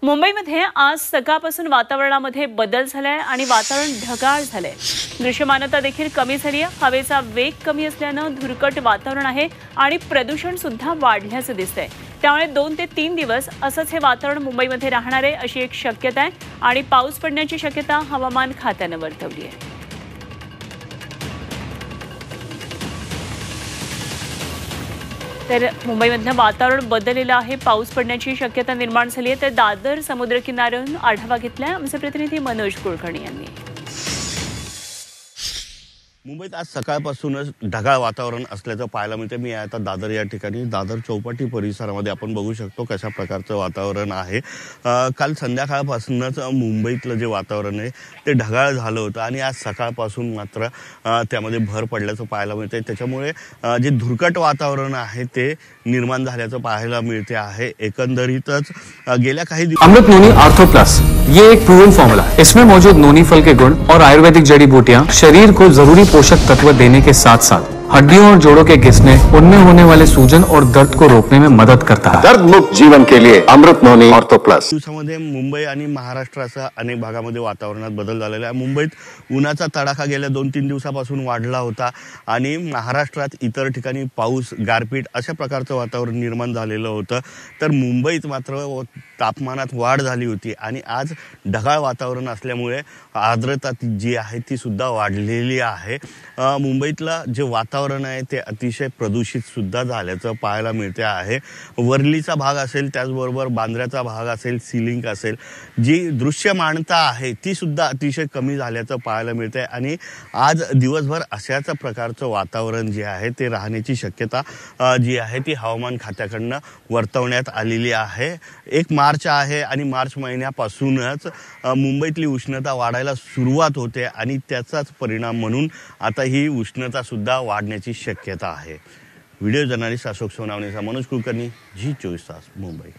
मुंबईमध्ये आज सकाळपासून वातावरणामध्ये बदल झालाय आणि वातावरण ढगाळ झालंय। दृश्यमानता देखील कमी झाली आहे। हवेचा वेग कमी असल्यानं धुरकट वातावरण आहे आणि प्रदूषण सुद्धा वाढल्याचं दिसतंय। त्यामुळे 2 ते 3 दिवस असंच हे वातावरण मुंबईमध्ये राहणार आहे अशी एक शक्यता आहे आणि पाऊस पडण्याची शक्यता हवामान खात्याने वर्तवली आहे। तर मुंबईमधलं वातावरण बदललेलं आहे, पाऊस पडण्याची शक्यता निर्माण झाली आहे। तर दादर समुद्रकिनाऱ्यावरून आढावा घेतलाय आमचे प्रतिनिधी मनोज कुलकर्णी यांनी। मुंबईत आज सकाळपासूनच ढगाळ वातावरण असल्याचं पाहायला मिळते। मी आता दादर या ठिकाणी दादर चौपाटी परिसरामध्ये आपण बघू शकतो कशा प्रकारचं वातावरण आहे। काल संध्याकाळपासूनच मुंबईतलं जे वातावरण आहे ते ढगाळ झालं होतं आणि आज सकाळपासून मात्र त्यामध्ये भर पडल्याचं पाहायला मिळते। त्याच्यामुळे जे धुरकट वातावरण आहे ते निर्माण झाल्याचं पाहायला मिळते आहे। एकंदरीतच गेल्या काही अमृत नोनी आर्थो प्लस ये एक प्रूवन फॉर्मूला है। इसमें मौजूद नोनी फल के गुण और आयुर्वेदिक जड़ी बूटियां शरीर को जरूरी पोषक तत्व देने के साथ साथ हड्डियों और जोड़ों के घिसने, उनमें होने वाले सूजन और दर्द को रोकने में मदद करता है। दर्द मुक्त जीवन के लिए अमृत नोनी ऑर्थो प्लस। दिवसामध्ये मुंबई आणि महाराष्ट्राच्या अनेक भागामध्ये वातावरणात बदल झालेला आहे। मुंबईत उन्हाचा तडाखा गेल्या 2-3 दिवसापासून वाढला होता आणि महाराष्ट्रात इतर ठिकाणी पाऊस, गारपीट अशा प्रकारचं वातावरण निर्माण झालेलं होतं। तर मुंबईत मात्र तापमानात वाढ झाली होती आणि आज ढगाळ वातावरण असल्यामुळे आर्द्रता जी आहे ती सुद्धा वाढलेली आहे। मुंबईतलं जे वातावरण आहे ते अतिशय प्रदूषित सुद्धा झाल्याचं पाहायला मिळते आहे। वर्लीचा भाग असेल, त्याचबरोबर बांद्र्याचा भाग असेल, सिलिंग असेल, जी दृश्यमानता आहे ती सुद्धा अतिशय कमी झाल्याचं पाहायला मिळते आणि आज दिवसभर अशाच प्रकारचं वातावरण जे आहे ते राहण्याची शक्यता जी आहे ती हवामान खात्याकडून वर्तवण्यात आलेली आहे। 1 मार्च आहे आणि मार्च महिन्यापासूनच मुंबईतली उष्णता वाढायला सुरुवात होते आणि त्याचाच परिणाम म्हणून आता ही उष्णता सुद्धा वाढण्याची शक्यता आहे। व्हिडिओ जर्नलिस्ट अशोक सोनावणेचा मनोज कुलकर्णी, G24 तास, मुंबई।